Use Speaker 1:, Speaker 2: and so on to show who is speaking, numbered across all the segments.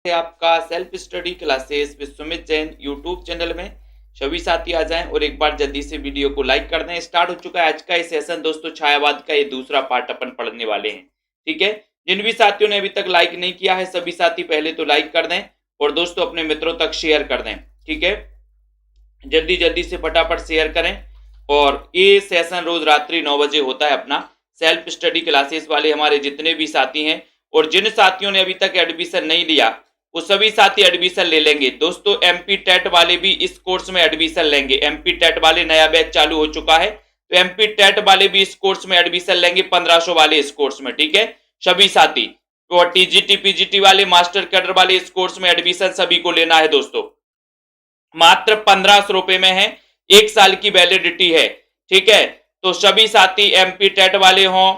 Speaker 1: है आपका self study classes with Sumit Jain YouTube channel में। सभी साथी आ जाएं और एक बार जल्दी से वीडियो को लाइक कर दें। स्टार्ट हो चुका है आज का ये सेशन दोस्तों, छायावाद का ये दूसरा पार्ट अपन पढ़ने वाले हैं। ठीक है, जिन भी साथियों ने अभी तक लाइक नहीं किया है सभी साथी पहले तो लाइक कर दें और दोस्तों अपने मित्रों तक शेयर कर दें। ठीक है, जल्दी जल्दी से फटाफट शेयर करें। और ये सेशन रोज रात्रि 9 बजे होता है अपना सेल्फ स्टडी क्लासेस वाले हमारे जितने भी साथी हैं। और जिन साथियों ने अभी तक एडमिशन नहीं लिया वो सभी साथी एडमिशन ले लेंगे दोस्तों। एमपी टेट वाले भी इस कोर्स में एडमिशन लेंगे। एमपी टेट वाले नया बैच चालू हो चुका है तो एमपी टेट वाले भी इस कोर्स में एडमिशन लेंगे, 1500 वाले इस कोर्स में। ठीक है, सभी साथी। और टीजीटी पीजीटी वाले, मास्टर कैडर वाले इस कोर्स में एडमिशन सभी को लेना है दोस्तों। मात्र 1500 रुपए में है, 1 साल की वैलिडिटी है। ठीक है, तो सभी साथी एमपी टेट वाले हों,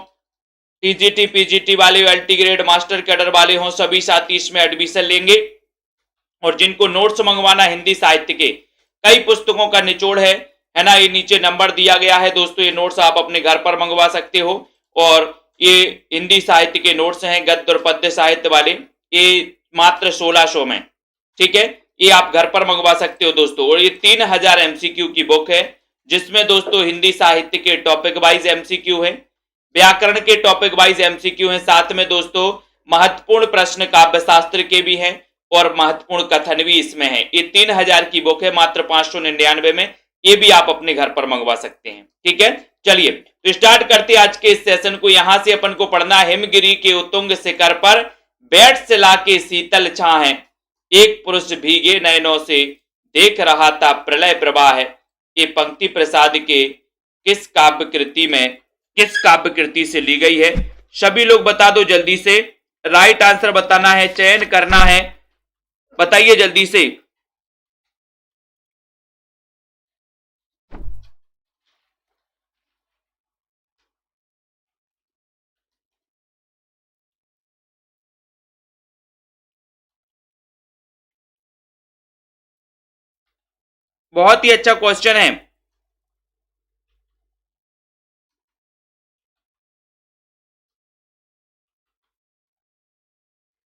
Speaker 1: टीजीटी पीजीटी वाले, एलटी ग्रेड, मास्टर कैडर वाले हों, सभी साथी इसमें एडमिशन लेंगे। और जिनको नोट्स मंगवाना हिंदी साहित्य के कई पुस्तकों का निचोड़ है ना, ये नीचे नंबर दिया गया है दोस्तों। ये नोट्स आप अपने घर पर मंगवा सकते हो। और ये हिंदी साहित्य के नोट्स हैं गद्य और पद्य साहित्य वाले, ये मात्र 1600 में। ठीक है, ये आप घर पर मंगवा सकते हो दोस्तों। और ये 3000 एमसीक्यू की बुक है जिसमें दोस्तों हिंदी साहित्य के टॉपिक वाइज एमसीक्यू है, व्याकरण के टॉपिक वाइज एमसीक्यू हैं, साथ में दोस्तों महत्वपूर्ण प्रश्न काव्य शास्त्र के भी हैं और महत्वपूर्ण कथन भी इसमें है। ये 3000 की बुक है मात्र 599 में। ये भी आप अपने घर पर मंगवा सकते हैं। ठीक है, चलिए तो स्टार्ट करते हैं आज के इस सेशन को। यहां से अपन को पढ़ना हिमगिरी के उत्तुंग शिखर पर बैठ से लाके शीतल छां है, एक पुरुष भीगे नयनों से देख रहा था प्रलय प्रवाह है। ये पंक्ति प्रसाद के किस काव्य कृति से ली गई है? सभी लोग बता दो जल्दी से, राइट आंसर बताना है, चयन करना है, बताइए जल्दी से। बहुत ही अच्छा क्वेश्चन है।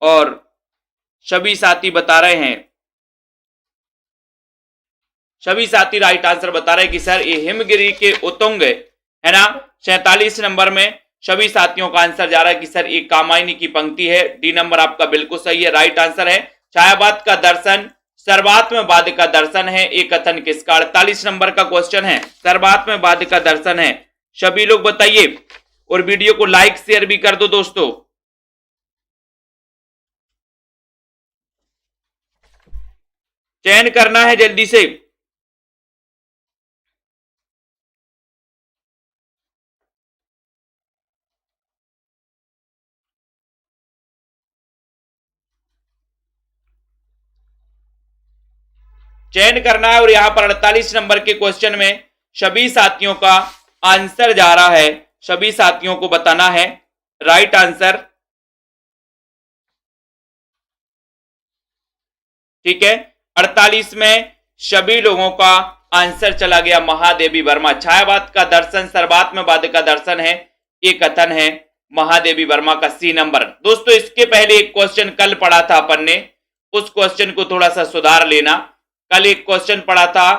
Speaker 1: और सभी साथी बता रहे हैं, सभी साथी राइट आंसर बता रहे हैं कि सर ये हिमगिरी के उत्तुंग है ना। 47 नंबर में सभी साथियों का आंसर जा रहा है कि सर ये कामायनी की पंक्ति है। डी नंबर आपका बिल्कुल सही है, राइट आंसर है। छायावाद का दर्शन सर्वात्मवाद का दर्शन है, एक कथन किसका? 48 नंबर का क्वेश्चन है, सर्वात्मवाद का दर्शन है। सभी लोग बताइए और वीडियो को लाइक शेयर भी कर दो दोस्तों। चयन करना है जल्दी से। चयन करना है। और यहां पर 48 नंबर के क्वेश्चन में सभी साथियों का आंसर जा रहा है, सभी साथियों को बताना है राइट आंसर। ठीक है, 48 में सभी लोगों का आंसर चला गया महादेवी वर्मा। छायावाद का दर्शन सर्वात्मवाद का दर्शन है, ये कथन है महादेवी वर्मा का सी नंबर। दोस्तों इसके पहले एक क्वेश्चन कल पढ़ा था अपन ने, उस क्वेश्चन को थोड़ा सा सुधार लेना। कल एक क्वेश्चन पढ़ा था,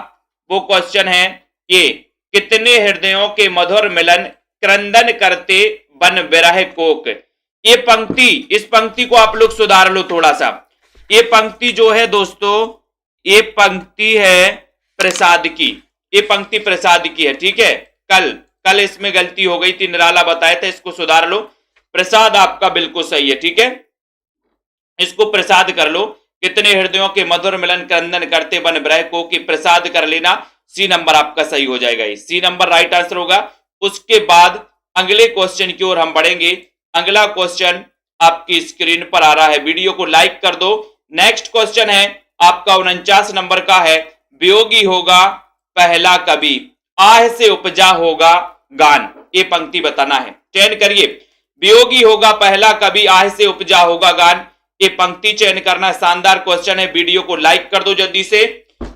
Speaker 1: वो क्वेश्चन है ये, कितने हृदयों के मधुर मिलन क्रंदन करते बन विरह कोक। ये पंक्ति, इस पंक्ति को आप लोग सुधार लो थोड़ा सा। ये पंक्ति जो है दोस्तों, ये पंक्ति है प्रसाद की, ये पंक्ति प्रसाद की है। ठीक है, कल इसमें गलती हो गई थी, निराला बताया था, इसको सुधार लो। प्रसाद आपका बिल्कुल सही है। ठीक है, इसको प्रसाद कर लो, कितने हृदयों के मधुर मिलन क्रंदन करते बन विरह को, कि प्रसाद कर लेना। सी नंबर आपका सही हो जाएगा, सी नंबर राइट आंसर होगा। उसके बाद अगले क्वेश्चन की ओर हम बढ़ेंगे। अगला क्वेश्चन आपकी स्क्रीन पर आ रहा है, वीडियो को लाइक कर दो। नेक्स्ट क्वेश्चन है आपका 49 नंबर का है, वियोगी होगा पहला कवि आह से उपजा होगा गान। ये पंक्ति बताना है, चयन करिए। वियोगी होगा पहला कवि आह से उपजा होगा गान, ये पंक्ति चयन करना। शानदार क्वेश्चन है, वीडियो को लाइक कर दो जल्दी से।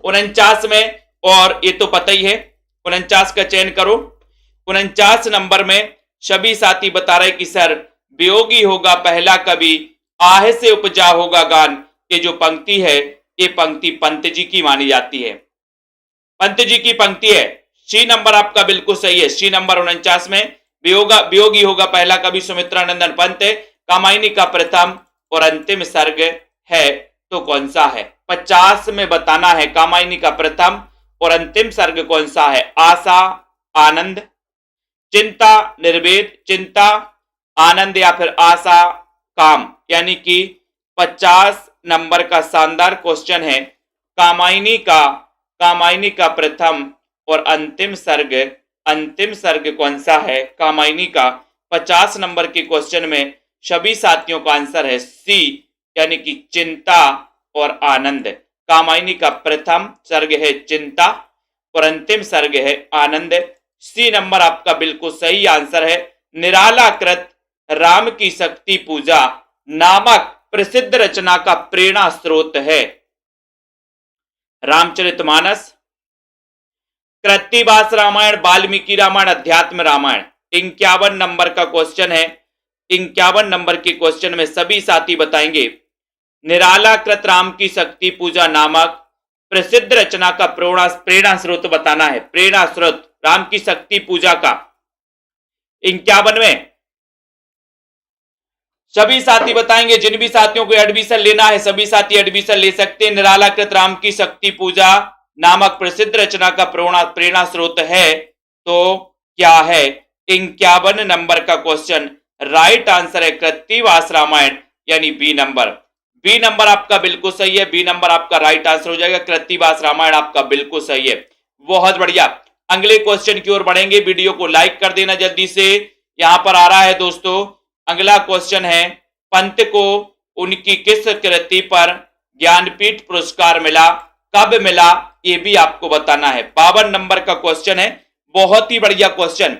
Speaker 1: 49 में, और ये तो पता ही है, 49 का चयन करो। 49 नंबर में सभी साथी बता रहे कि सर वियोगी होगा पहला कवि आह से उपजा होगा गान, ये जो पंक्ति है ये पंक्ति पंत जी की मानी जाती है, पंत जी की पंक्ति है। सी नंबर आपका बिल्कुल सही है। सी नंबर 49 में वियोगी होगा पहला कवि सुमित्रानंदन पंत, कामायनी का प्रथम और अंतिम सर्ग है तो कौन सा है? 50 में बताना है कामायनी का प्रथम और अंतिम सर्ग कौन सा है? आशा, आनंद, चिंता, निर्वेद, चिंता, आनंद या फिर आशा, काम। यानी कि 50 नंबर का शानदार क्वेश्चन है। कामायनी का प्रथम और अंतिम सर्ग कौन सा है? कामायनी का 50 नंबर के क्वेश्चन में सभी साथियों का आंसर है सी, यानी कि चिंता और आनंद। कामायनी का प्रथम सर्ग है चिंता और अंतिम सर्ग है आनंद। सी नंबर आपका बिल्कुल सही आंसर है। निराला कृत राम की शक्ति पूजा नामक प्रसिद्ध रचना का प्रेरणा स्रोत है रामचरितमानस, कृत्तिवास रामायण, वाल्मीकि रामायण, अध्यात्म रामायण। 51 नंबर का क्वेश्चन है। 51 नंबर के क्वेश्चन में सभी साथी बताएंगे निराला कृत राम की शक्ति पूजा नामक प्रसिद्ध रचना का प्रेरणा स्रोत बताना है। प्रेरणा स्रोत राम की शक्ति पूजा का 51 में सभी साथी बताएंगे। जिन भी साथियों को एडमिशन लेना है सभी साथी एडमिशन ले सकते हैं। निराला कृत राम की शक्ति पूजा नामक प्रसिद्ध रचना का प्रेरणा स्रोत है तो क्या है? 51 नंबर का क्वेश्चन राइट आंसर है कृत्तिवास रामायण, यानी बी नंबर। बी नंबर आपका बिल्कुल सही है। बी नंबर आपका राइट आंसर हो जाएगा। कृत्तिवास रामायण आपका बिल्कुल सही है। बहुत बढ़िया। अगले क्वेश्चन की ओर बढ़ेंगे। वीडियो को लाइक कर देना जल्दी से। यहां पर आ रहा है दोस्तों अगला क्वेश्चन है, पंत को उनकी किस कृति पर ज्ञानपीठ पुरस्कार मिला, कब मिला, ये भी आपको बताना है। 52 नंबर का क्वेश्चन है। बहुत ही बढ़िया क्वेश्चन।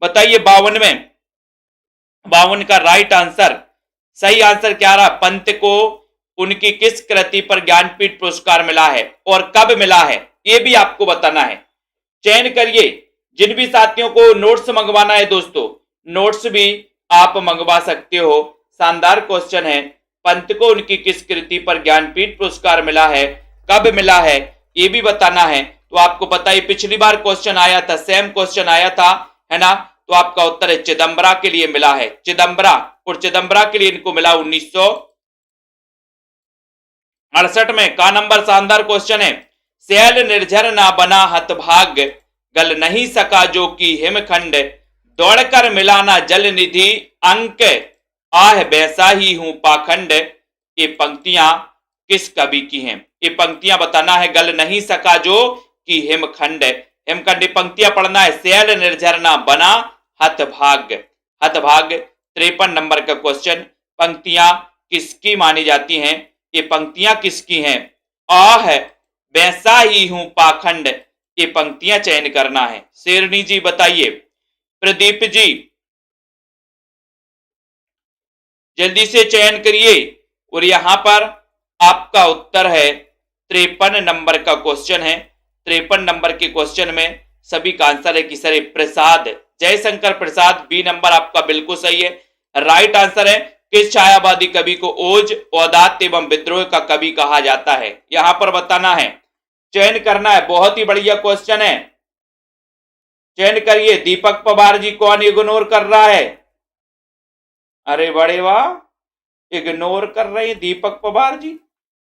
Speaker 1: बताइए 52 में 52 का राइट आंसर, सही आंसर क्या रहा? पंत को उनकी किस कृति पर ज्ञानपीठ पुरस्कार मिला है और कब मिला है, ये भी आपको बताना है। चयन करिए। जिन भी साथियों को नोट्स मंगवाना है दोस्तों, नोट्स भी आप मंगवा सकते हो। शानदार क्वेश्चन है। पंत को उनकी किस कृति पर ज्ञानपीठ पुरस्कार मिला है, कब मिला है, ये भी बताना है। तो आपको पता है पिछली बार क्वेश्चन आया था, सेम क्वेश्चन आया था, है ना? तो आपका उत्तर है चिदम्बरा के लिए मिला है। चिदम्बरा, और चिदम्बरा के लिए इनको मिला 1968 में। का नंबर शानदार क्वेश्चन है। सैल निर्झर ना बना हतभाग, गल नहीं सका जो की हिमखंड, दौड़कर मिलाना जल निधि अंक, आह बैसा ही हूं पाखंड। ये पंक्तियां किस कवि की हैं? ये पंक्तियां बताना है। गल नहीं सका जो कि हिमखंड, हिमखंड पंक्तियां पढ़ना है। सैल निर्झर ना बना हतभाग, हतभाग 53 नंबर का क्वेश्चन। पंक्तियां किसकी मानी जाती हैं? ये पंक्तियां किसकी हैं? आह बैसा ही हूं पाखंड, ये पंक्तियां चयन करना है। शेरनी जी बताइए। प्रदीप जी जल्दी से चयन करिए। और यहां पर आपका उत्तर है 53 नंबर का क्वेश्चन है। 53 नंबर के क्वेश्चन में सभी का आंसर है कि सर प्रसाद, जयशंकर प्रसाद। बी नंबर आपका बिल्कुल सही है। राइट आंसर है किस छायावादी कवि को ओज, औदात एवं विद्रोह का कवि कहा जाता है, यहां पर बताना है। चयन करना है। बहुत ही बढ़िया क्वेश्चन है। चयन करिए। दीपक पवार जी कौन इग्नोर कर रहा है? अरे बड़े वाह, इग्नोर कर रहे हैं दीपक पवार जी।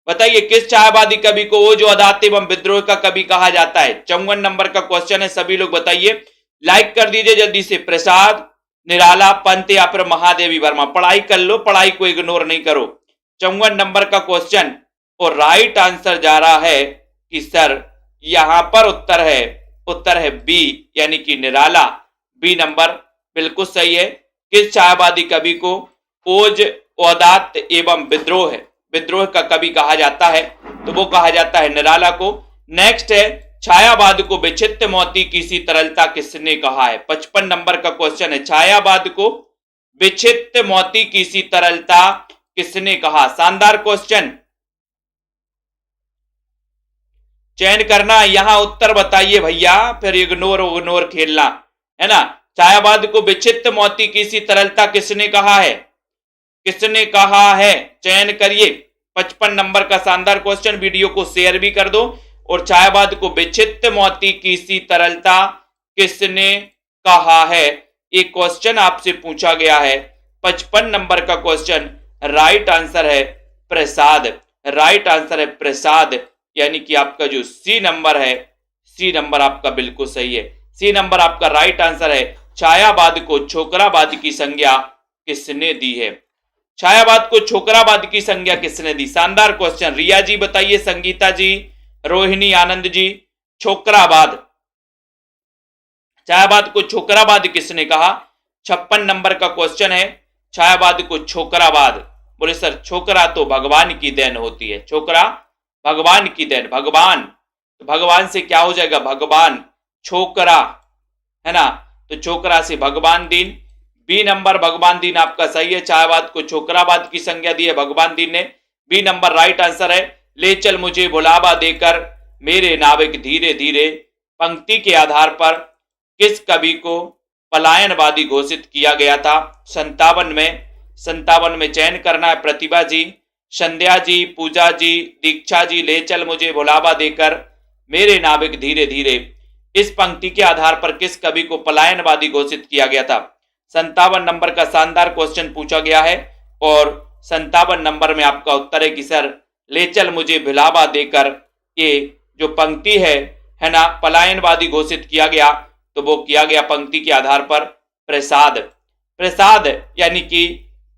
Speaker 1: बताइए किस छायावादी कवि को ओज, औदात एवं विद्रोह का कवि कहा जाता है? 54 नंबर का क्वेश्चन है। सभी लोग बताइए। लाइक कर दीजिए जल्दी से। प्रसाद, निराला, पंत या फिर महादेवी वर्मा। पढ़ाई कर लो, पढ़ाई को इग्नोर नहीं करो। 54 नंबर का क्वेश्चन और राइट आंसर जा रहा है कि सर यहां पर उत्तर है बी, यानी कि निराला। बी नंबर बिल्कुल सही है। किस छायावादी कवि को ओज, औदात एवं विद्रोह का कवि कहा जाता है? तो वो कहा जाता है निराला को। नेक्स्ट है छायावाद को विचित्र मोती की सी तरलता किसने कहा है? 55 नंबर का क्वेश्चन है। छायावाद को विचित्र मोती की सी तरलता किसने कहा? शानदार क्वेश्चन। चयन करना, यहां उत्तर बताइए भैया, फिर इग्नोर खेलना, है ना? छायावाद को विचित्र मोती की सी तरलता किसने कहा है? किसने कहा है? चयन करिए। 55 नंबर का शानदार क्वेश्चन। वीडियो को शेयर भी कर दो। और छायावाद को विचित्र मोती की सी तरलता किसने कहा है, एक क्वेश्चन आपसे पूछा गया है। 55 नंबर का क्वेश्चन, राइट आंसर है प्रसाद। राइट आंसर है प्रसाद, यानी कि आपका जो सी नंबर है, सी नंबर आपका बिल्कुल सही है। सी नंबर आपका राइट आंसर है। छायावाद को छोकरावाद की संज्ञा किसने दी है? छायावाद को छोकरावाद की संज्ञा किसने दी? शानदार क्वेश्चन। रिया जी बताइए, संगीता जी, रोहिणी, आनंद जी। छोकरावाद, छायावाद को छोकरावाद किसने कहा? 56 नंबर का क्वेश्चन है। छायावाद को छोकरावाद, बोले सर छोकरा तो भगवान की देन होती है। छोकरा भगवान की देन, भगवान, तो भगवान से क्या हो जाएगा? भगवान। छोकरा है ना, तो छोकरा से भगवान दीन। बी नंबर भगवान दीन आपका सही है। छायावाद को छोकरावाद की संज्ञा दी है भगवान दीन ने। बी नंबर राइट आंसर है। ले चल मुझे बुलावा देकर मेरे नाविक धीरे धीरे पंक्ति के आधार पर किस कवि को पलायनवादी घोषित किया गया था? 57 में चयन करना है। प्रतिभा जी, संध्या जी, पूजा जी, दीक्षा जी। ले चल मुझे बुलावा देकर मेरे नाविक धीरे धीरे, इस पंक्ति के आधार पर किस कवि को पलायनवादी घोषित किया गया था? 57 नंबर का शानदार क्वेश्चन पूछा गया है। और 57 नंबर में आपका उत्तर है कि सर ले चल मुझे बुलावा देकर, ये जो पंक्ति है ना, पलायनवादी घोषित किया गया, तो वो किया गया पंक्ति के आधार पर प्रसाद। प्रसाद यानी कि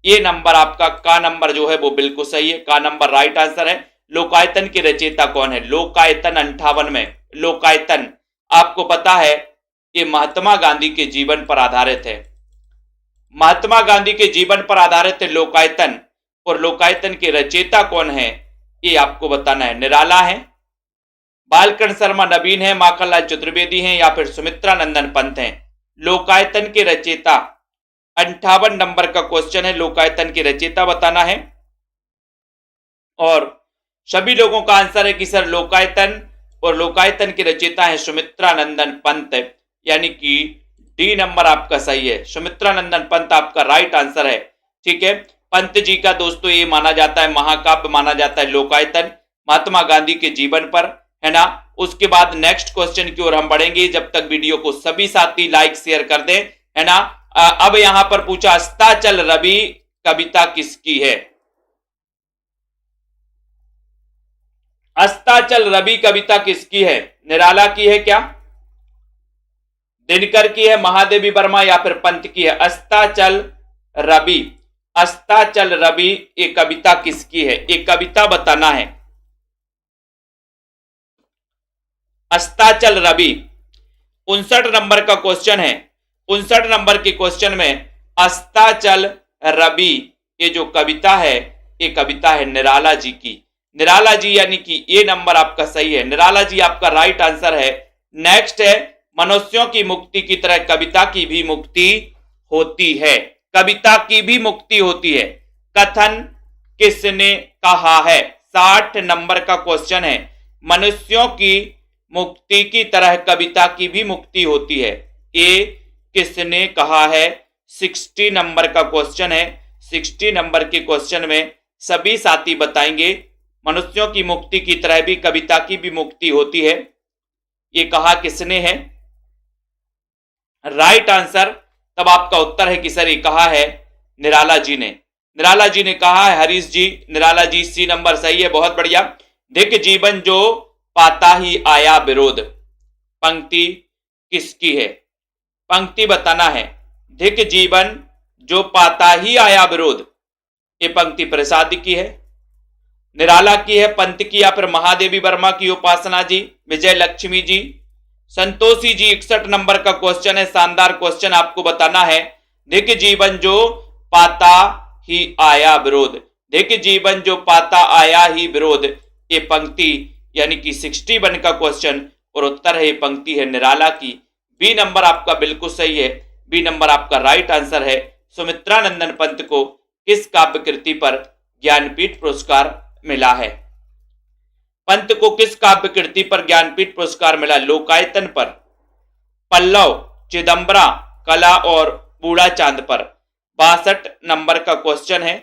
Speaker 1: ये नंबर आपका का नंबर जो है वो बिल्कुल सही है। का नंबर राइट आंसर है। लोकायतन के रचयिता कौन है? लोकायतन 58 में। लोकायतन आपको पता है ये महात्मा गांधी के जीवन पर आधारित है। महात्मा गांधी के जीवन पर आधारित है लोकायतन। और लोकायतन के रचयिता कौन है ये आपको बताना है। निराला है, बालकृष्ण शर्मा नवीन है, माखनलाल चतुर्वेदी हैं, या फिर सुमित्रा नंदन पंत हैं। लोकायतन के रचयिता, 58 नंबर का क्वेश्चन है, लोकायतन के रचयिता बताना है। और सभी लोगों का आंसर है कि सर लोकायतन, और लोकायतन के रचयिता है सुमित्रा नंदन पंत, यानी कि डी नंबर आपका सही है। सुमित्रा नंदन पंत आपका राइट आंसर है। ठीक है, पंत जी का दोस्तों ये माना जाता है, महाकाव्य माना जाता है लोकायतन, महात्मा गांधी के जीवन पर, है ना। उसके बाद नेक्स्ट क्वेश्चन की ओर हम बढ़ेंगे, जब तक वीडियो को सभी साथी लाइक शेयर कर दें, है ना। अब यहां पर पूछा, अस्ताचल रवि कविता किसकी है? अस्ताचल रवि कविता किसकी है? निराला की है क्या, दिनकर की है, महादेवी वर्मा, या फिर पंत की है? अस्ताचल रवि, अस्ताचल रवि ये कविता किसकी है? एक कविता बताना है। अस्ताचल रवि 59 नंबर का क्वेश्चन है। 59 नंबर के क्वेश्चन में अस्ताचल रवि ये जो कविता है, ये कविता है निराला जी की। निराला जी यानी कि ये नंबर आपका सही है। निराला जी आपका राइट आंसर है। नेक्स्ट है, मनुष्यों की मुक्ति की तरह कविता की भी मुक्ति होती है। कविता की भी मुक्ति होती है, कथन किसने कहा है? 60 नंबर का क्वेश्चन है। मनुष्यों की मुक्ति की तरह कविता की भी मुक्ति होती है, ये किसने कहा है? 60 नंबर का क्वेश्चन है। 60 नंबर के क्वेश्चन में सभी साथी बताएंगे, मनुष्यों की मुक्ति की तरह भी कविता की भी मुक्ति होती है, ये कहा किसने है? राइट आंसर तब आपका उत्तर है कि सर ये कहा है निराला जी ने। निराला जी ने कहा है। हरीश जी, निराला जी, सी नंबर सही है, बहुत बढ़िया। धिक जीवन जो पाता ही आया विरोध, पंक्ति किसकी है? पंक्ति बताना है। धिक जीवन जो पाता ही आया विरोध, ये पंक्ति प्रसाद की है, निराला की है, पंत की, या फिर महादेवी वर्मा की? उपासना जी, विजय लक्ष्मी जी, संतोषी जी। 61 नंबर का क्वेश्चन है, शानदार क्वेश्चन आपको बताना है। धिक जीवन जो पाता ही आया विरोध, धिक जीवन जो पाता आया ही विरोध, ये पंक्ति यानी कि 61 का क्वेश्चन, और उत्तर है ये पंक्ति है निराला की। बी नंबर आपका बिल्कुल सही है। बी नंबर आपका राइट आंसर है। सुमित्रा नंदन पंत को किस काव्य कृति पर ज्ञानपीठ पुरस्कार मिला है? पंत को किस काव्य कृति पर ज्ञानपीठ पुरस्कार मिला? लोकायतन पर, पल्लव, चिदंबरा, कला और बूढ़ा चांद पर। 62 नंबर का क्वेश्चन है।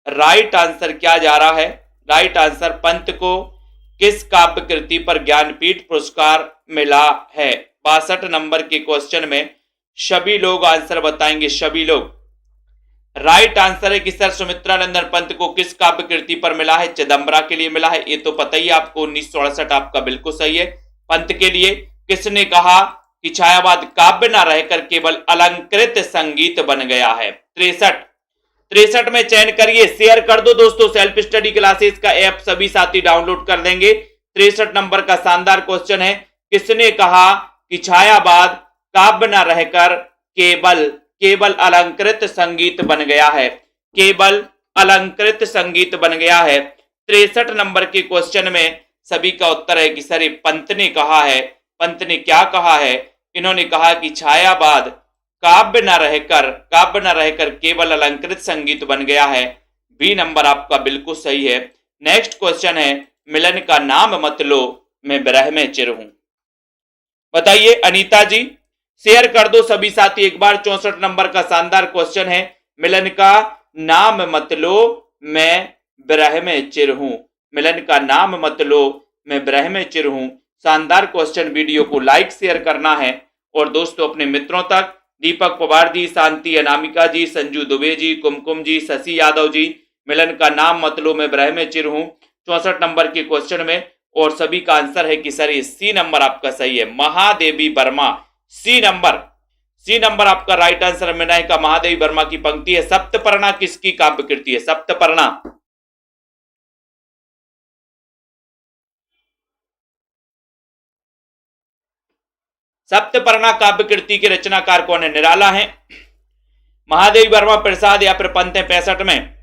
Speaker 1: राइट आंसर क्या जा रहा है राइट आंसर, पंत को किस काव्य कृति पर ज्ञानपीठ पुरस्कार मिला है? 62 नंबर के क्वेश्चन में सभी लोग आंसर बताएंगे, सभी लोग। राइट आंसर है कि सर सुमित्रानंदन पंत को किस काव्य कृति पर मिला है? चिदंबरा के लिए मिला है, ये तो पता ही आपको। 1968 आपका बिल्कुल सही है। पंत के लिए किसने कहा कि छायावाद काव्य न रहकर केवल अलंकृत संगीत बन गया है? 63 में चयन करिए, शेयर कर दो दोस्तों। सेल्फ स्टडी क्लासेस का ऐप सभी साथी डाउनलोड कर लेंगे। 63 नंबर का शानदार क्वेश्चन है, किसने कहा कि छायावाद काव्य न रहकर केवल अलंकृत संगीत बन गया है? केवल अलंकृत संगीत बन गया है। 63 नंबर के क्वेश्चन में सभी का उत्तर है कि सर ये पंत ने कहा है। पंत ने क्या कहा है? इन्होंने कहा कि छायावाद काव्य न रहकर केवल अलंकृत संगीत बन गया है। बी नंबर आपका बिल्कुल सही है। नेक्स्ट क्वेश्चन है, मिलन का नाम मत लो मैं विरह में चिर हूं। बताइए अनीता जी, शेयर कर दो सभी साथी एक बार। 64 नंबर का शानदार क्वेश्चन है, मिलन का नाम मत लो मैं विरह में चिर हूं। मिलन का नाम मत लो मैं विरह में चिर हूं। शानदार क्वेश्चन। वीडियो को लाइक शेयर करना है और दोस्तों अपने मित्रों तक। दीपक पवार जी, शांति अनामिका जी, संजू दुबे जी, कुमकुम जी, शशि यादव जी, मिलन का नाम मत लो मैं विरह में चिर हूं 64 नंबर के क्वेश्चन में। और सभी का आंसर है कि सर ये सी नंबर आपका सही है, महादेवी वर्मा। सी नंबर आपका राइट आंसर। मिनाय का महादेवी वर्मा की पंक्ति है। सप्तपर्णा किसकी काव्य कृति है? सप्तपर्णा। सप्तपर्णा काव्य कृति के रचनाकार कौन है? निराला है, महादेवी वर्मा, प्रसाद या फिर पंत है? 65 में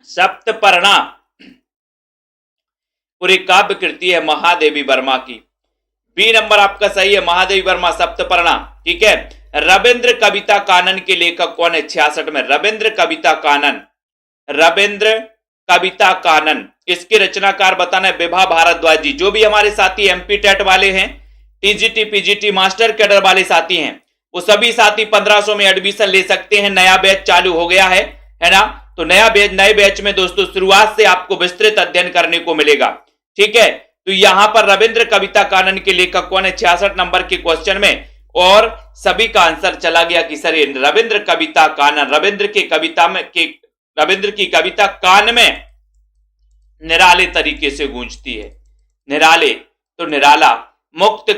Speaker 1: सप्तपर्णा पूरी काव्य कृति है महादेवी वर्मा की। बी नंबर आपका सही है, महादेवी वर्मा, सप्तपर्णा। ठीक है। रविंद्र कविता कानन के लेखक कौन है? 66 में रविंद्र कविता कानन। इसके रचनाकार बताना है विभा भारद्वाज जी। जो भी हमारे साथी एमपी टेट वाले हैं, टीजीटी पीजीटी मास्टर कैडर वाले साथी हैं, वो सभी साथी 1500 में एडमिशन ले सकते हैं। नया बैच चालू हो गया है ना? तो नए बैच में दोस्तों शुरुआत से आपको विस्तृत अध्ययन करने को मिलेगा। ठीक है। तो यहां पर रविंद्र कविता कानन के लेखक कौन है? 66 नंबर के क्वेश्चन में। और सभी का आंसर चला गया कि सर रविंद्र कविता कानन। रविंद्र की कविता कान में निराले तरीके से गूंजती है। निराले तो निराला। मुक्त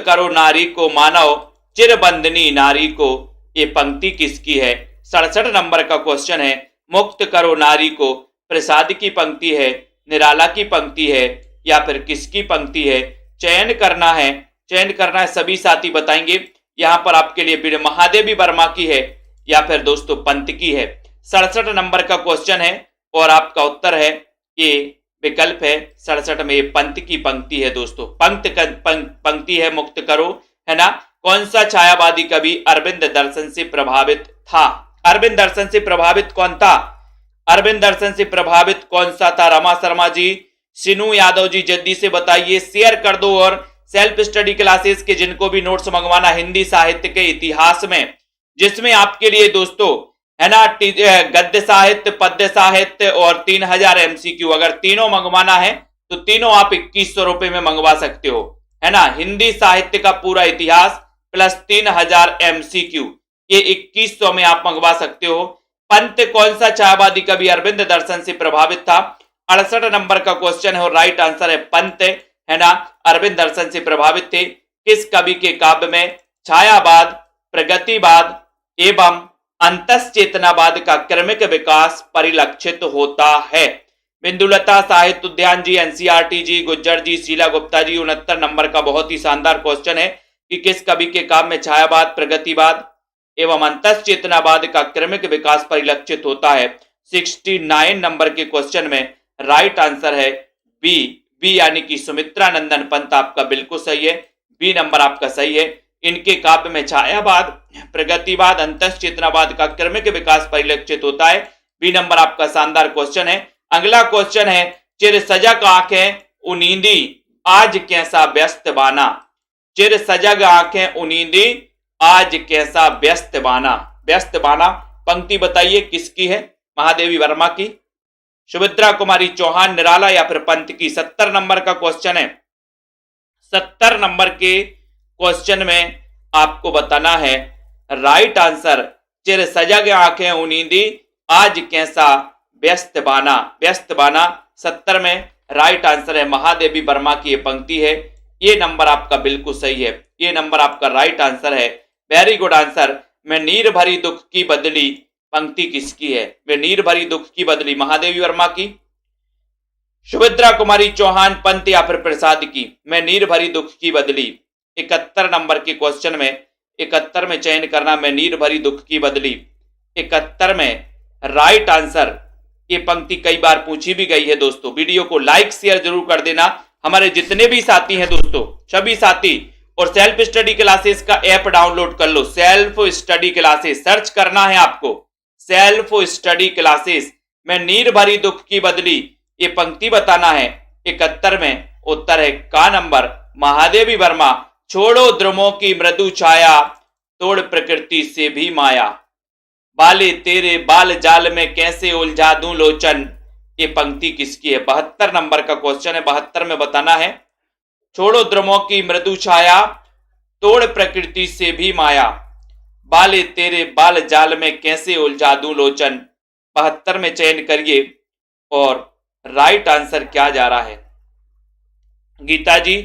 Speaker 1: करो नारी को मानव चिरबंदनी नारी को, ये पंक्ति किसकी है? 67 नंबर का क्वेश्चन है। मुक्त करो नारी को प्रसाद की पंक्ति है, निराला की पंक्ति है या फिर किसकी पंक्ति है? चयन करना है। सभी साथी बताएंगे। यहां पर आपके लिए महादेवी वर्मा की है या फिर दोस्तों पंत की है। 67 नंबर का क्वेश्चन है और आपका उत्तर है ये विकल्प है 67 में, ये पंत की पंक्ति है दोस्तों। पंक्ति है मुक्त करो, है ना? कौन सा छायावादी कवि अरविंद दर्शन से प्रभावित था? अरविंद दर्शन से प्रभावित कौन था? अरविंद दर्शन से प्रभावित कौन सा था? रमा शर्मा जी, सिनू यादव जी, जल्दी से बताइए, शेयर कर दो। और सेल्फ स्टडी क्लासेस के जिनको भी नोट्स मंगवाना हिंदी साहित्य के इतिहास में, जिसमें आपके लिए दोस्तों है ना गद्य साहित्य, पद्य साहित्य और 3000 एमसीक्यू, अगर तीनों मंगवाना है तो तीनों आप 2100 रुपए में मंगवा सकते हो, है ना? हिंदी साहित्य का पूरा इतिहास प्लस 3000 एमसीक्यू, ये 2100 में आप मंगवा सकते हो। पंत कौन सा छायावादी कवि अरविंद दर्शन से प्रभावित था? 68 नंबर का क्वेश्चन है और राइट आंसर है पंत, है ना? अरविंद दर्शन से प्रभावित थे। किस कवि के काव्य में छायावाद, प्रगतिवाद एवं अंतश्चेतनावाद का क्रमिक विकास परिलक्षित होता है? बिंदुलता साहित्य उद्यान जी, एनसीईआरटी जी, गुज्जर जी, शीला गुप्ता जी। 69 नंबर का बहुत ही शानदार क्वेश्चन है कि किस कवि के काव्य में छायावाद, प्रगतिवाद एवं अंतश्चेतनावाद का क्रमिक विकास परिलक्षित होता है? 69 नंबर के क्वेश्चन में राइट आंसर है बी यानी कि सुमित्रानंदन पंत। आपका बिल्कुल सही है, बी नंबर आपका सही है। इनके काव्य में छायावाद, प्रगतिवाद, अंतश्चेतनावाद का क्रमिक विकास परिलक्षित होता है। बी नंबर आपका शानदार क्वेश्चन है। अगला क्वेश्चन है, चिर सजग आंखें उनींदी आज कैसा व्यस्त बाना। चिर सजग आंखें उनींदी आज कैसा व्यस्त बाना। व्यस्त बाना पंक्ति बताइए किसकी है? महादेवी वर्मा की, सुभद्रा कुमारी चौहान, निराला या फिर पंत की। 70 नंबर का क्वेश्चन है। 70 नंबर के क्वेश्चन में आपको बताना है राइट आंसर। चिर सजग आंखें उनींदी, आज कैसा व्यस्त बाना। व्यस्त बाना 70 में राइट आंसर है। महादेवी वर्मा की ये पंक्ति है। ये नंबर आपका बिल्कुल सही है, ये नंबर आपका राइट आंसर है। Very good answer. मैं नीर भरी दुख की बदली पंक्ति किसकी है? मैं नीर भरी दुख की बदली महादेवी वर्मा की, सुभद्रा कुमारी चौहान, पंत या फिर प्रसाद की। मैं नीर भरी दुख की बदली। 71 नंबर के क्वेश्चन में 71 में चयन करना, मैं नीर भरी दुख की बदली। 71 में राइट आंसर। ये पंक्ति कई बार पूछी भी गई है दोस्तों। वीडियो को लाइक शेयर जरूर कर देना। हमारे जितने भी साथी हैं दोस्तों, सभी साथी, और सेल्फ स्टडी क्लासेस का ऐप डाउनलोड कर लो। सेल्फ स्टडी क्लासेस सर्च करना है आपको, सेल्फ स्टडी क्लासेस। मैं नीर भरी दुख की बदली, ये पंक्ति बताना है। 71 में उत्तर है का नंबर महादेवी वर्मा। छोड़ो द्रुमों की मृदु छाया, तोड़ प्रकृति से भी माया, बाले तेरे बाल जाल में कैसे उलझा दूं लोचन। ये पंक्ति किसकी है? 72 नंबर का क्वेश्चन है। 72 में बताना है छोड़ो द्रुमों की मृदु छाया, तोड़ प्रकृति से भी माया, बाले तेरे बाल जाल में कैसे उलझा दूं लोचन। 72 में चयन करिए और राइट आंसर क्या जा रहा है? गीता जी,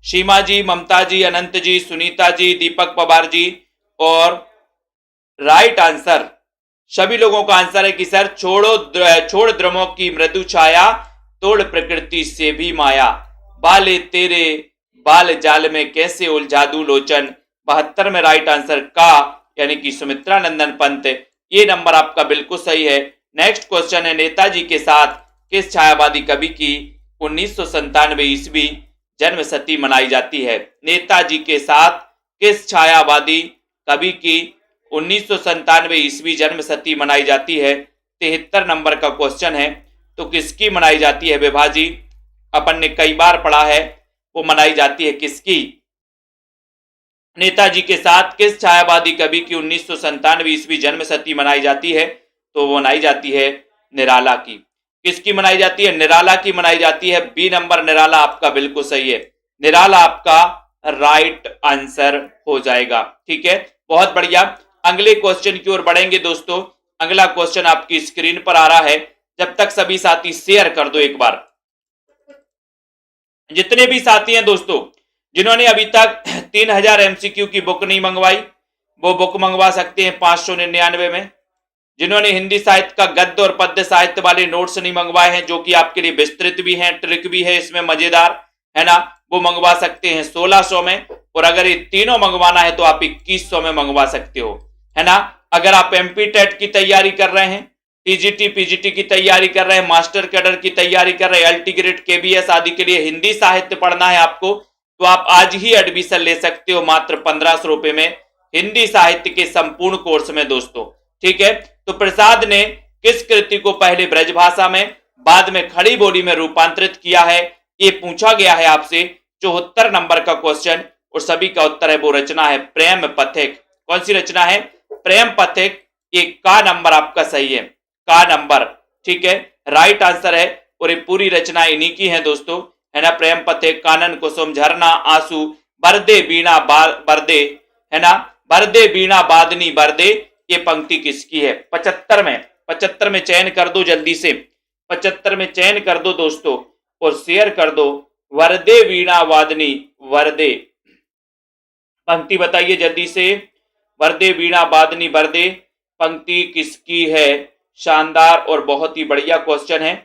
Speaker 1: सीमा जी, ममता जी, अनंत जी, सुनीता जी, दीपक पवार जी। और राइट आंसर सभी लोगों का आंसर है कि सर छोड़ द्रुमों की मृदु छाया, तोड़ प्रकृति से भी माया, बाले तेरे बाल जाल में कैसे उलझा दूं लोचन। 72 में राइट आंसर का यानी कि सुमित्रा नंदन पंत। ये नंबर आपका बिल्कुल सही है। नेक्स्ट क्वेश्चन है नेताजी के साथ किस छायावादी कवि की 1997 ईस्वी जन्म शती मनाई जाती है? नेताजी के साथ किस छायावादी कवि की 1997 ईस्वी जन्म शती मनाई जाती है? 73 नंबर का क्वेश्चन है। तो किसकी मनाई जाती है विभा जी? अपन ने कई बार पढ़ा है, वो मनाई जाती है किसकी? नेताजी के साथ किस छायावादी कवि की 1997 ईस्वी जन्म शती मनाई जाती है? तो वो मनाई जाती है निराला की। किसकी मनाई जाती है? निराला की मनाई जाती है। बी नंबर निराला आपका बिल्कुल सही है। निराला आपका राइट आंसर हो जाएगा। ठीक है, बहुत बढ़िया। अगले क्वेश्चन की ओर बढ़ेंगे दोस्तों। अगला क्वेश्चन आपकी स्क्रीन पर आ रहा है। जब तक सभी साथी शेयर कर दो एक बार। जितने भी साथी हैं दोस्तों जिन्होंने अभी तक 3000 एमसीक्यू की बुक नहीं मंगवाई, वो बुक मंगवा सकते हैं 599 में। जिन्होंने हिंदी साहित्य का गद्य और पद्य साहित्य वाले नोट्स नहीं मंगवाए हैं, जो कि आपके लिए विस्तृत भी हैं, ट्रिक भी है इसमें मजेदार, है ना, वो मंगवा सकते हैं 1600 में। और अगर ये तीनों मंगवाना है तो आप 2100 में मंगवा सकते हो, है ना। अगर आप एमपी टेट की तैयारी कर रहे हैं, टीजीटी पीजीटी की तैयारी कर रहे हैं, मास्टर कैडर की तैयारी कर रहे हैं, एलटी ग्रेड केबीएस आदि के लिए हिंदी साहित्य पढ़ना है आपको, तो आप आज ही एडमिशन ले सकते हो मात्र 1500 रुपए में हिंदी साहित्य के संपूर्ण कोर्स में दोस्तों। ठीक है, तो प्रसाद ने किस कृति को पहले ब्रज भाषा में बाद में खड़ी बोली में रूपांतरित किया है? ये पूछा गया है आपसे। 74 नंबर का क्वेश्चन और सभी का उत्तर है वो रचना है प्रेम पथिक। कौन सी रचना है? प्रेम पथिक। ये का नंबर आपका सही है, का नंबर। ठीक है, राइट आंसर है। और ये पूरी रचना इन्हीं की है दोस्तों, है ना। प्रेम पथिक, कानन कुसुम, झरना आंसू, बरदे बीणा बरदे, है ना, बरदे बीणा बादनी बरदे, ये पंक्ति किसकी है? 75 में चयन कर दो जल्दी से। 75 में चयन कर दो दोस्तों और शेयर कर दो। वरदे वीणा वादनी वरदे, पंक्ति बताइए जल्दी से। वरदे वीणा वादनी वरदे पंक्ति किसकी है? शानदार और बहुत ही बढ़िया क्वेश्चन है।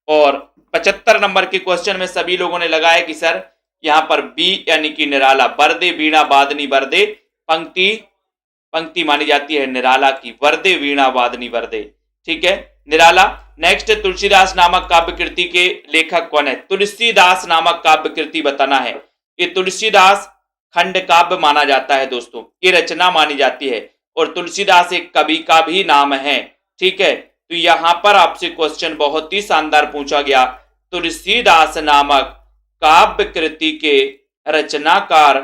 Speaker 1: और 75 नंबर के क्वेश्चन में सभी लोगों ने लगाया कि सर यहां पर बी यानी कि निराला, बरदे वीणा वादनी बरदे पंक्ति मानी जाती है निराला की, वरदे वीणा वादनी वरदे। ठीक है, निराला। नेक्स्ट, तुलसीदास नामक काव्य कृति के लेखक कौन है? तुलसीदास नामक काव्य कृति बताना है। ये तुलसीदास खंड काव्य माना जाता है दोस्तों, ये रचना मानी जाती है। और तुलसीदास एक कवि का भी नाम है। ठीक है, तो यहां पर आपसे क्वेश्चन बहुत ही शानदार पूछा गया, तुलसीदास नामक काव्य कृति के रचनाकार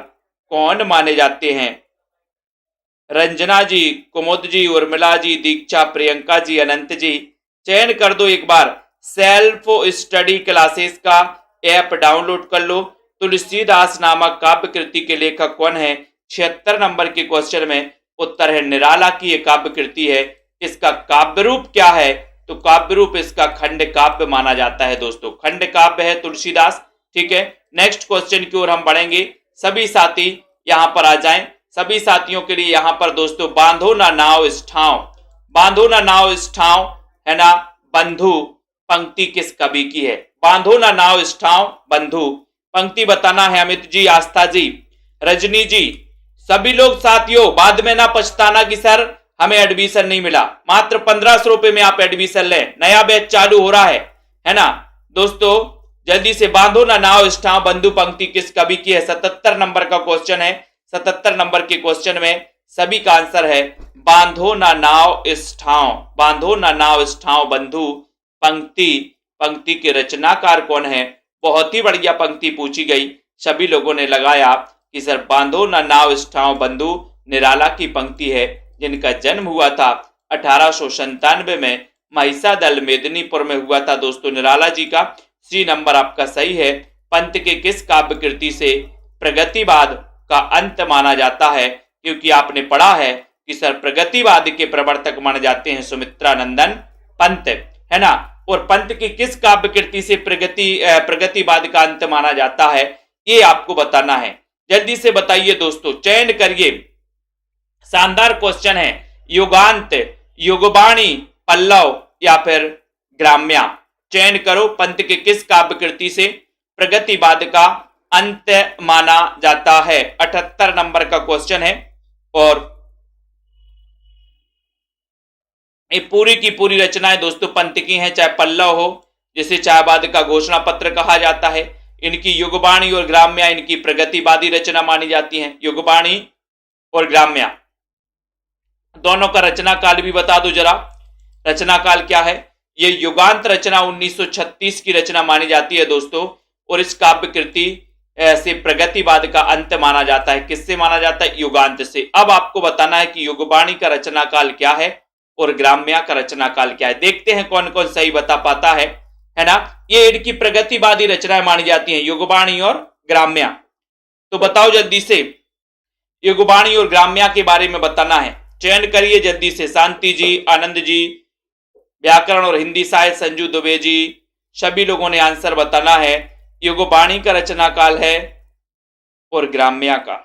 Speaker 1: कौन माने जाते हैं? रंजना जी, कुमुद जी, उर्मिला जी, दीक्षा, प्रियंका जी, अनंत जी। चयन कर दो एक बार। सेल्फ स्टडी क्लासेस का ऐप डाउनलोड कर लो। तुलसीदास नामक काव्य कृति के लेखक कौन है? 76 नंबर के क्वेश्चन में उत्तर है निराला की ये काव्य कृति है। इसका काव्य रूप क्या है? तो काव्य रूप इसका खंड काव्य माना जाता है दोस्तों, खंड काव्य है तुलसीदास। ठीक है, नेक्स्ट क्वेश्चन की ओर हम बढ़ेंगे। सभी साथी यहां पर आ जाएं। सभी साथियों के लिए यहां पर दोस्तों, बांधो ना नाव इस ठाव, बांधो ना नाव इस ठाव है ना बंधु, पंक्ति किस कवि की है? बांधो ना नाव इस ठाव बंधु, पंक्ति बताना है अमित जी, आस्था जी, रजनी जी। सभी लोग साथियों बाद में ना पछताना कि सर हमें एडमिशन नहीं मिला। मात्र 1500 रुपए में आप एडमिशन लें, नया बैच चालू हो रहा है ना दोस्तों। जल्दी से बांधो ना नाव इस ठाव बंधु, पंक्ति किस कवि की है? 77 नंबर का क्वेश्चन है। 77 नंबर के क्वेश्चन में सभी का आंसर है बांधो ना नाव इस ठाव, बांधो ना नाव इस ठाव बंधु, पंक्ति, पंक्ति के रचनाकार कौन है? बहुत ही बढ़िया पंक्ति पूछी गई, सभी लोगों ने लगाया कि सर बांधो ना नाव इस ठाव बंधु निराला की पंक्ति है, जिनका जन्म हुआ था 1897 में महिषादल मेदिनीपुर में हुआ था दोस्तों निराला जी का। सी नंबर आपका सही है। पंत के किस काव्य कृति से प्रगतिवाद का अंत माना जाता है? क्योंकि आपने पढ़ा है कि सर प्रगतिवाद के प्रवर्तक माने जाते हैं सुमित्रानंदन पंत, है ना। और पंत की किस काव्य कृति से प्रगतिवाद का अंत माना जाता है, ये आपको बताना है। जल्दी से बताइए दोस्तों, चयन करिए। शानदार क्वेश्चन है। युगांत, युगबाणी, पल्लव या फिर ग्राम्या। चयन करो। पंत के किस काव्य कृति से प्रगतिवाद का अंत माना जाता है? 78 नंबर का क्वेश्चन है। और ये पूरी की पूरी रचनाएं दोस्तों पंत की हैं, चाहे पल्लव हो जिसे चायवाद का घोषणा पत्र कहा जाता है, इनकी युगबाणी और ग्राम्या इनकी प्रगतिवादी रचना मानी जाती हैं। युगबाणी और ग्राम्या दोनों का रचना काल भी बता दो जरा। रचना काल क्या है? ये युगांत रचना 1936 की रचना मानी जाती है दोस्तों। और इस काव्य कृति से प्रगतिवाद का अंत माना जाता है। किससे माना जाता है? युगांत से। अब आपको बताना है कि युगबाणी का रचना काल क्या है और ग्राम्या का रचना काल क्या है। देखते हैं कौन कौन सही बता पाता है ना। ये इनकी प्रगतिवादी रचनाएं मानी जाती हैं, युगबाणी और ग्राम्या। तो बताओ जल्दी से, युगबाणी और ग्राम्या के बारे में बताना है। चयन करिए जल्दी से। शांति जी, आनंद जी, व्याकरण और हिंदी साहित्य संजू दुबे जी, सभी लोगों ने आंसर बताना है। युगबाणी का रचना काल है और ग्राम्या का।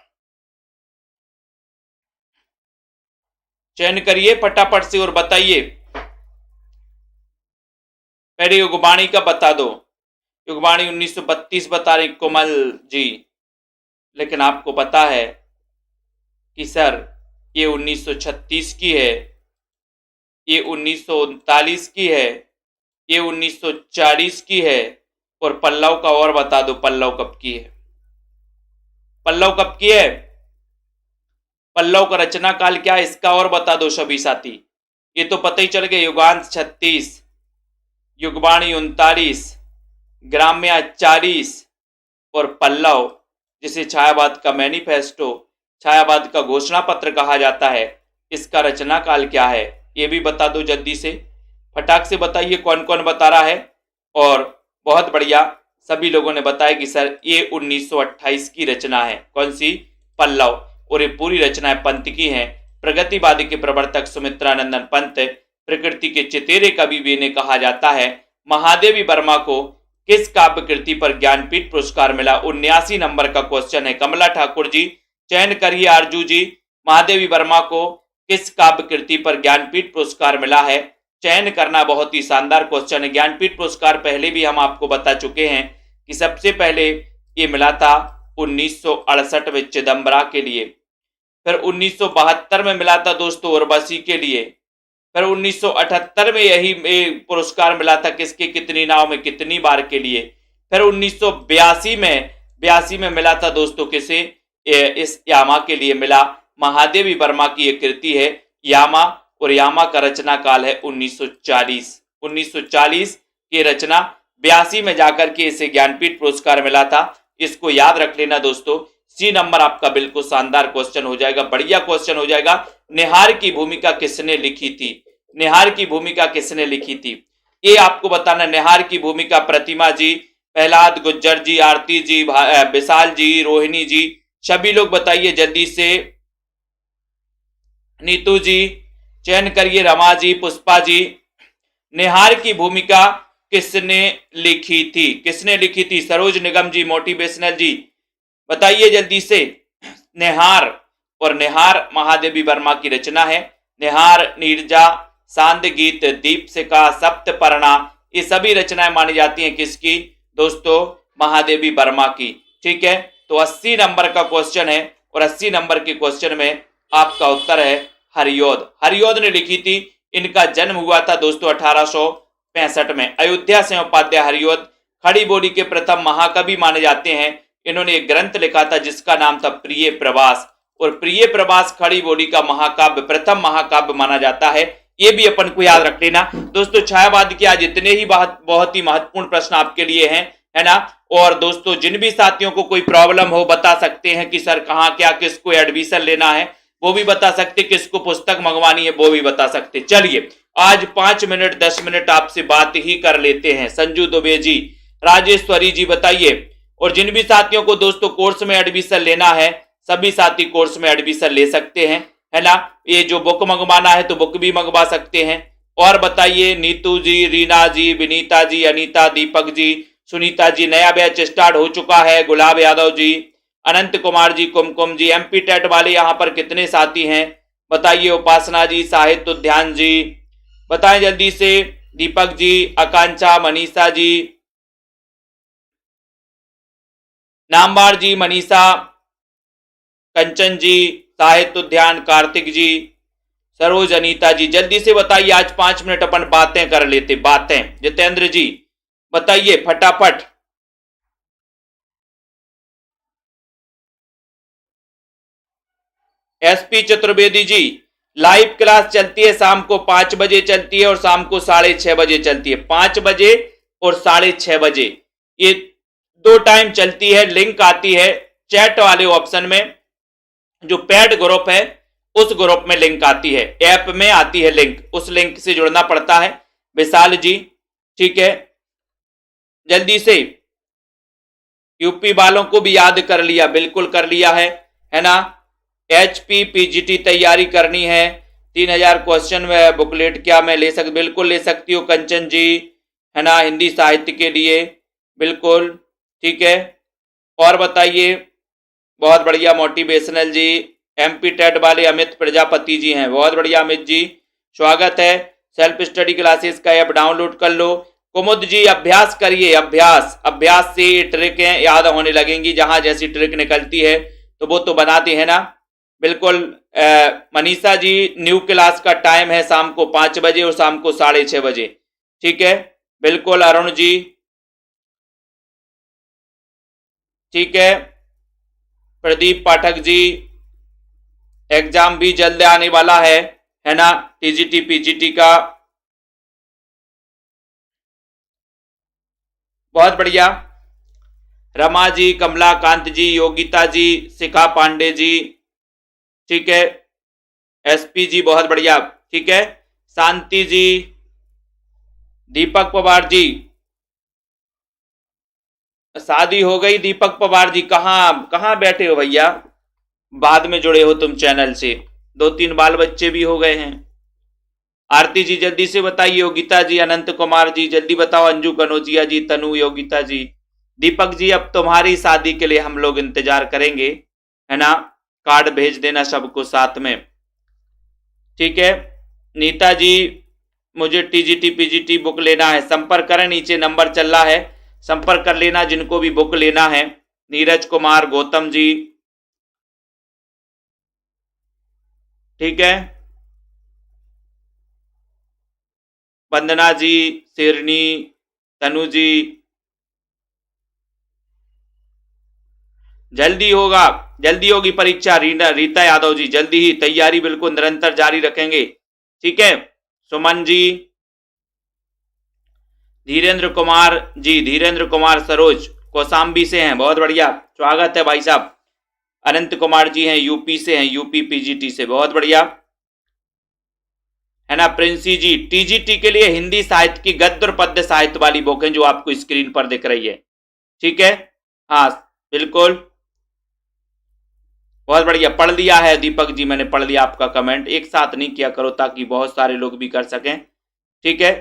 Speaker 1: चयन करिए फटाफट से और बताइए। पहले युगबाणी का बता दो। युगबाणी 1932 बता रही कोमल जी, लेकिन आपको पता है कि सर ये 1936 की है, ये 1939 की है, ये 1940 की है। और पल्लव का और बता दो, पल्लव कब की है? पल्लव कब की है? पल्लव का रचना काल क्या है इसका और बता दो सभी साथी। ये तो पता ही चल गया। युगांत 36, युगबाणी 39, ग्राम्या 40 और पल्लव जिसे छायावाद का मैनिफेस्टो, छायावाद का घोषणा पत्र कहा जाता है, इसका रचना काल क्या है ये भी बता दो जल्दी से। फटाक से बताइए कौन कौन बता रहा है। और बहुत बढ़िया, सभी लोगों ने बताया कि सर ये 1928 की रचना है। कौन सी? पल्लव। और ये पूरी रचनाएं पंत की हैं। प्रगतिवादी के प्रवर्तक सुमित्रानंदन पंत प्रकृति के चेतेरे कवि भी इन्हें कहा जाता है। महादेवी वर्मा को किस काव्य कृति पर ज्ञानपीठ पुरस्कार मिला? 79 नंबर का क्वेश्चन है। कमला ठाकुर जी चयन करिए। आरजू जी, महादेवी वर्मा को किस काव्य कृति पर ज्ञानपीठ पुरस्कार मिला है? चयन करना। बहुत ही शानदार क्वेश्चन है। ज्ञानपीठ पुरस्कार पहले भी हम आपको बता चुके हैं कि सबसे पहले ये मिला था 1968 में चिदम्बरा के लिए, फिर 1972 में मिला था दोस्तों उर्वशी के लिए, फिर 1978 में यही पुरस्कार मिला था किसके? कितनी नाव में कितनी बार के लिए। फिर 1982 में मिला था दोस्तों किसे? इस यामा के लिए मिला। महादेवी वर्मा की ये कृति है यामा और यामा का रचना काल है 1940। 1940 की रचना, 82 में जाकर के इसे ज्ञानपीठ पुरस्कार मिला था। इसको याद रख लेना दोस्तों। सी नंबर आपका बिल्कुल शानदार क्वेश्चन हो जाएगा, बढ़िया क्वेश्चन हो जाएगा। निहार की भूमिका किसने लिखी थी? निहार की भूमिका किसने लिखी थी? ये आपको बताना। निहार की भूमिका प्रतिमा जी, प्रहलाद गुज्जर जी, आरती जी, विशाल जी, रोहिणी जी, सभी लोग बताइए जल्दी से। नीतू जी चयन करिए, रमा जी, पुष्पा जी। निहार की भूमिका किसने लिखी थी? किसने लिखी थी? सरोज निगम जी, मोटिवेशनल जी, बताइए जल्दी से। निहार, और निहार महादेवी वर्मा की रचना है। निहार, नीरजा, सांद गीत, दीपशिखा, सप्तपर्णा, ये सभी रचनाएं मानी जाती हैं किसकी दोस्तों? महादेवी वर्मा की। ठीक है, तो 80 नंबर का क्वेश्चन है और 80 नंबर के क्वेश्चन में आपका उत्तर है हरिऔध। हरिऔध ने लिखी थी। इनका जन्म हुआ था दोस्तों 1865 में। अयोध्या से उपाध्याय हरिऔध खड़ी बोली के प्रथम महाकवि माने जाते हैं। इन्होंने एक ग्रंथ लिखा था जिसका नाम था प्रिय प्रवास, और प्रिय प्रवास खड़ी बोली का महाकाव्य, प्रथम महाकाव्य माना जाता है। ये भी अपन को याद रख लेना दोस्तों। छायावाद के आज इतने ही बहुत ही महत्वपूर्ण प्रश्न आपके लिए हैं, है ना। और दोस्तों जिन भी साथियों को कोई प्रॉब्लम हो बता सकते हैं कि सर कहाँ क्या किसको एडमिशन लेना है, वो भी बता सकते, किसको पुस्तक मंगवानी है वो भी बता सकते। चलिए आज 5 मिनट 10 मिनट आपसे बात ही कर लेते हैं। संजू दुबे जी, राजेश्वरी जी बताइए। और जिन भी साथियों को दोस्तों कोर्स में एडमिशन लेना है, सभी साथी कोर्स में एडमिशन ले सकते हैं, है ना। ये जो बुक मंगवाना है तो बुक भी मंगवा सकते हैं। और बताइए नीतू जी, रीना जी, विनीता जी, अनीता, दीपक जी, सुनीता जी, नया बैच स्टार्ट हो चुका है। गुलाब यादव जी, अनंत कुमार जी, कुमकुम जी, एमपी टेट वाले यहाँ पर कितने साथी हैं बताइए। उपासना जी, साहित्य उद्यान जी, बताएं जल्दी से। दीपक जी, आकांक्षा, मनीषा जी, नामवार जी, मनीषा, कंचन जी, साहित्य उद्यान, कार्तिक जी, सरोज, अनीता जी, जल्दी से बताइए। आज 5 मिनट अपन बातें कर लेते, बातें। जितेंद्र जी बताइए फटाफट। SP Chaturvedi ji, live class चलती है, शाम को 5 बजे चलती है और शाम को 6:30 बजे चलती है। 5 बजे और 6:30 बजे, ये 2 टाइम चलती है। लिंक आती है चैट वाले ऑप्शन में, जो पेड ग्रुप है उस ग्रुप में लिंक आती है, ऐप में आती है लिंक, उस लिंक से जुड़ना पड़ता है। विशाल जी, ठीक है, जल्दी से। यूपी वालों को भी याद कर लिया? बिल्कुल कर लिया है ना। एचपी पीजीटी तैयारी करनी है, 3000 क्वेश्चन में बुकलेट क्या मैं ले सकती? बिल्कुल ले सकती हूँ कंचन जी, है ना, हिंदी साहित्य के लिए, बिल्कुल ठीक है। और बताइए, बहुत बढ़िया मोटिवेशनल जी। एमपी टेट वाले अमित प्रजापति जी हैं, बहुत बढ़िया अमित जी, स्वागत है। सेल्फ स्टडी क्लासेस का ऐप डाउनलोड कर लो। कुमुद जी, अभ्यास करिए, अभ्यास, अभ्यास से ट्रिकें याद होने लगेंगी। जहां जैसी ट्रिक निकलती है तो वो तो बनाती है ना, बिल्कुल। मनीषा जी, न्यू क्लास का टाइम है शाम को 5 बजे और शाम को 6:30 बजे, ठीक है, बिल्कुल। अरुण जी, ठीक है। प्रदीप पाठक जी, एग्जाम भी जल्द आने वाला है ना, टीजीटी पीजीटी का, बहुत बढ़िया। रमा जी, कमलाकांत जी, योगिता जी, शिखा पांडे जी, ठीक है। एसपी जी, बहुत बढ़िया, ठीक है। शांति जी, दीपक पवार जी, शादी हो गई दीपक पवार जी? कहाँ कहाँ बैठे हो भैया, बाद में जुड़े हो तुम चैनल से, 2-3 बाल बच्चे भी हो गए हैं। आरती जी जल्दी से बताइए। योगिता जी, अनंत कुमार जी जल्दी बताओ। अंजू कनौजिया जी, तनु, योगिता जी, दीपक जी, अब तुम्हारी शादी के लिए हम लोग इंतजार करेंगे, है ना। कार्ड भेज देना सबको साथ में, ठीक है। नीता जी, मुझे टीजीटी पीजीटी बुक लेना है, संपर्क करें, नीचे नंबर चल रहा है, संपर्क कर लेना जिनको भी बुक लेना है। नीरज कुमार, गौतम जी, ठीक है। वंदना जी, शेरनी, तनु जी, जल्दी होगा, जल्दी होगी परीक्षा। रीता यादव जी, जल्दी ही, तैयारी बिल्कुल निरंतर जारी रखेंगे। ठीक है। सुमन जी, धीरेन्द्र कुमार जी, धीरेन्द्र कुमार सरोज कौसाम्बी से हैं, बहुत बढ़िया, स्वागत है भाई साहब। अनंत कुमार जी हैं, यूपी से हैं, यूपी पीजीटी से, बहुत बढ़िया, है ना। प्रिंसी जी, टीजीटी के लिए हिंदी साहित्य की गद्य और पद्य साहित्य वाली बुक है जो आपको स्क्रीन पर दिख रही है, ठीक है। हाँ बिल्कुल, बहुत बढ़िया, पढ़ लिया है दीपक जी, मैंने पढ़ लिया आपका कमेंट। एक साथ नहीं किया करो ताकि बहुत सारे लोग भी कर सकें, ठीक है।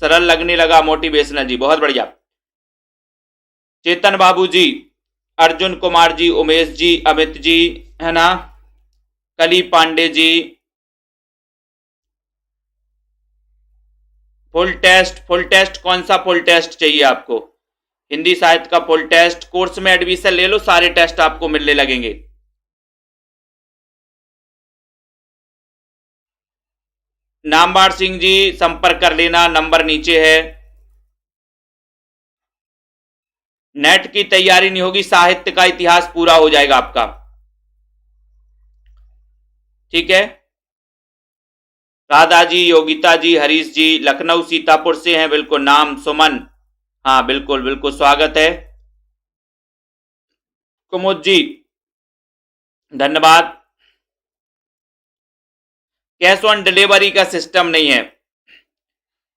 Speaker 1: सरल लगने लगा मोटिवेशनल जी, बहुत बढ़िया। चेतन बाबू जी, अर्जुन कुमार जी, उमेश जी, अमित जी, है ना, कली पांडे जी, फुल टेस्ट कौन सा फुल टेस्ट चाहिए आपको? हिंदी साहित्य का फुल टेस्ट, कोर्स में एडमिशन ले लो, सारे टेस्ट आपको मिलने लगेंगे। नामवार सिंह जी, संपर्क कर लेना, नंबर नीचे है। नेट की तैयारी नहीं होगी, साहित्य का इतिहास पूरा हो जाएगा आपका, ठीक है। राधा जी, योगिता जी, हरीश जी, लखनऊ सीतापुर से हैं, बिल्कुल, नाम सुमन, हाँ बिल्कुल बिल्कुल, स्वागत है। कुमुद जी, धन्यवाद। कैश ऑन डिलीवरी का सिस्टम नहीं है,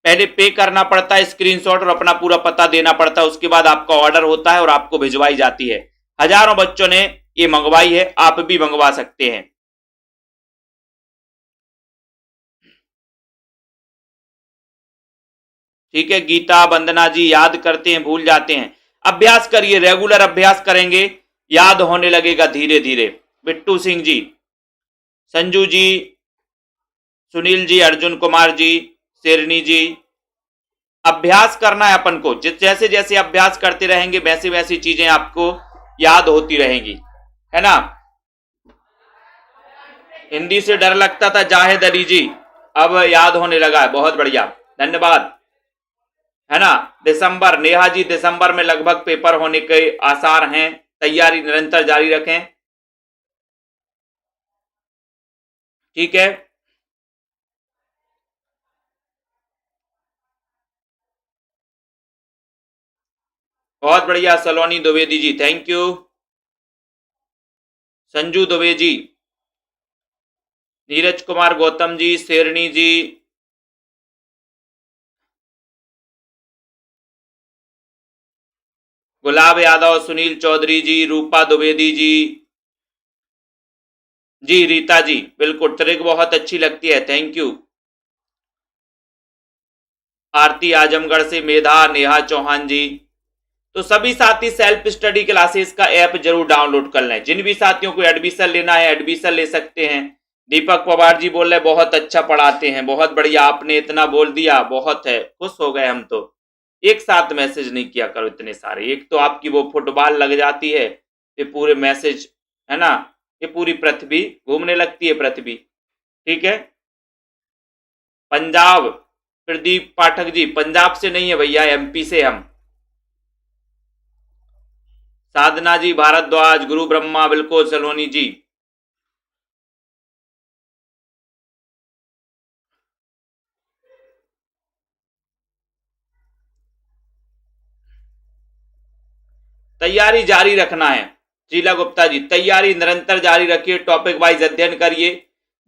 Speaker 1: पहले पे करना पड़ता है, स्क्रीनशॉट और अपना पूरा पता देना पड़ता है, उसके बाद आपका ऑर्डर होता है और आपको भिजवाई जाती है। हजारों बच्चों ने ये मंगवाई है, आप भी मंगवा सकते हैं, ठीक है। गीता, वंदना जी, याद करते हैं भूल जाते हैं, अभ्यास करिए, रेगुलर अभ्यास करेंगे याद होने लगेगा धीरे धीरे। बिट्टू सिंह जी, संजू जी, सुनील जी, अर्जुन कुमार जी, शेरनी जी, अभ्यास करना है अपन को, जैसे जैसे अभ्यास करते रहेंगे वैसे वैसी चीजें आपको याद होती रहेंगी, है ना। हिंदी से डर लगता था जाहिद अली जी, अब याद होने लगा है, बहुत बढ़िया, धन्यवाद, है ना। दिसंबर, नेहा जी, दिसंबर में लगभग पेपर होने के आसार हैं, तैयारी निरंतर जारी रखें, ठीक है। बहुत बढ़िया, सलोनी द्विवेदी जी, थैंक यू। संजू दुबे जी, नीरज कुमार गौतम जी, शेरनी जी, गुलाब यादव, सुनील चौधरी जी, रूपा द्विवेदी जी, रीता जी, बिल्कुल, ट्रिक बहुत अच्छी लगती है, थैंक यू। आरती आजमगढ़ से, मेधा, नेहा चौहान जी। तो सभी साथी सेल्फ स्टडी क्लासेस का ऐप जरूर डाउनलोड कर लें, जिन भी साथियों को एडमिशन लेना है एडमिशन ले सकते हैं। दीपक पवार जी बोल रहे बहुत अच्छा पढ़ाते हैं, बहुत बढ़िया, आपने इतना बोल दिया, बहुत है, खुश हो गए हम तो। एक साथ मैसेज नहीं किया करो इतने सारे, एक तो आपकी वो फुटबॉल लग जाती है, ये पूरे मैसेज, है ना, ये पूरी पृथ्वी घूमने लगती है, पृथ्वी, ठीक है। पंजाब, प्रदीप पाठक जी, पंजाब से नहीं है भैया, एमपी से हम। साधना जी, भारद्वाज, गुरु ब्रह्मा, बिल्कुल, सलोनी जी, तैयारी जारी रखना है। शीला गुप्ता जी, तैयारी निरंतर जारी रखिए, टॉपिक वाइज अध्ययन करिए,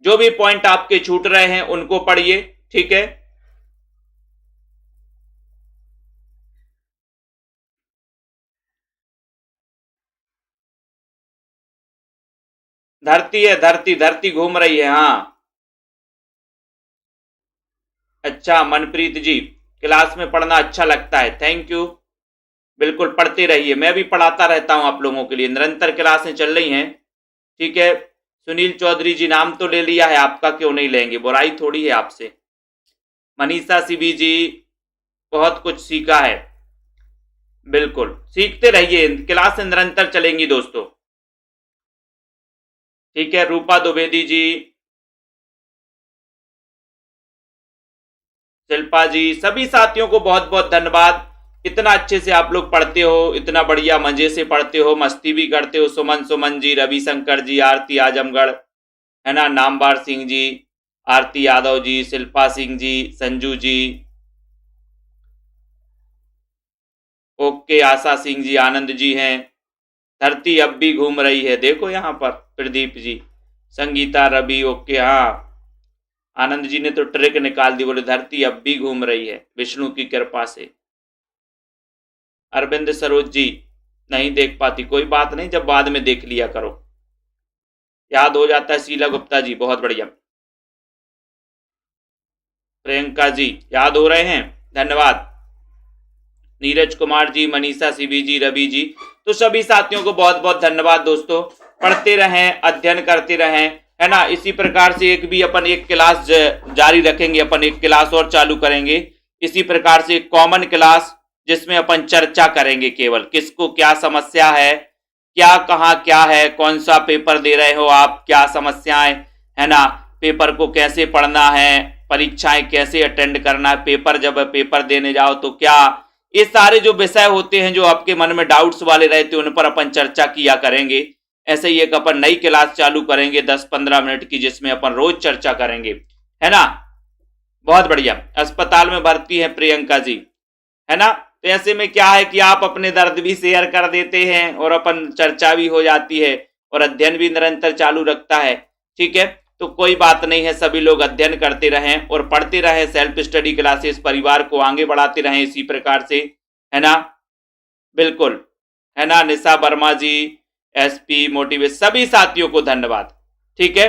Speaker 1: जो भी पॉइंट आपके छूट रहे हैं उनको पढ़िए, ठीक है। धरती है, धरती, धरती घूम रही है, हाँ। अच्छा, मनप्रीत जी, क्लास में पढ़ना अच्छा लगता है, थैंक यू, बिल्कुल पढ़ते रहिए, मैं भी पढ़ाता रहता हूं आप लोगों के लिए, निरंतर क्लासें चल रही हैं, ठीक है। सुनील चौधरी जी, नाम तो ले लिया है आपका, क्यों नहीं लेंगे, बुराई थोड़ी है आपसे। मनीषा सिबी जी, बहुत कुछ सीखा है, बिल्कुल सीखते रहिए, क्लास निरंतर चलेंगी दोस्तों, ठीक है। रूपा द्विवेदी जी, शिल्पा जी, सभी साथियों को बहुत बहुत धन्यवाद, इतना अच्छे से आप लोग पढ़ते हो, इतना बढ़िया मजे से पढ़ते हो, मस्ती भी करते हो। सुमन जी, रविशंकर जी, आरती आजमगढ़, है ना, नामवार सिंह जी, आरती यादव जी, शिल्पा सिंह जी, संजू जी, ओके, आशा सिंह जी, आनंद जी हैं। धरती अब भी घूम रही है, देखो यहाँ पर प्रदीप जी, संगीता, रवि, ओके, हाँ, आनंद जी ने तो ट्रिक निकाल दी, बोले धरती अब भी घूम रही है विष्णु की कृपा से। अरविंद सरोज जी नहीं देख पाती, कोई बात नहीं, जब बाद में देख लिया करो, याद हो जाता है। शीला गुप्ता जी बहुत बढ़िया। प्रियंका जी याद हो रहे हैं, धन्यवाद। नीरज कुमार जी, मनीषा सीबी जी, रवि जी, तो सभी साथियों को बहुत बहुत धन्यवाद दोस्तों। पढ़ते रहें, अध्ययन करते रहें, है ना। इसी प्रकार से एक भी अपन एक क्लास जारी रखेंगे, अपन एक क्लास और चालू करेंगे इसी प्रकार से, एक कॉमन क्लास जिसमें अपन चर्चा करेंगे, केवल किसको क्या समस्या है, क्या कहाँ क्या है, कौन सा पेपर दे रहे हो आप, क्या समस्याएं, है ना, पेपर को कैसे पढ़ना है, परीक्षाएं कैसे अटेंड करना है, पेपर जब पेपर देने जाओ तो क्या, ये सारे जो विषय होते हैं जो आपके मन में डाउट्स वाले रहते हैं उन पर अपन चर्चा किया करेंगे। ऐसे ही एक अपन नई क्लास चालू करेंगे 10-15 मिनट की, जिसमें अपन रोज चर्चा करेंगे, है ना। बहुत बढ़िया। अस्पताल में भर्ती है प्रियंका जी, है ना। तो ऐसे में क्या है कि आप अपने दर्द भी शेयर कर देते हैं और अपन चर्चा भी हो जाती है और अध्ययन भी निरंतर चालू रखता है, ठीक है। तो कोई बात नहीं है, सभी लोग अध्ययन करते रहें और पढ़ते रहें, सेल्फ स्टडी क्लासेस, परिवार को आगे बढ़ाते रहें इसी प्रकार से, है ना। बिल्कुल, है ना। निशा वर्मा जी, एसपी मोटिवेट, सभी साथियों को धन्यवाद, ठीक है।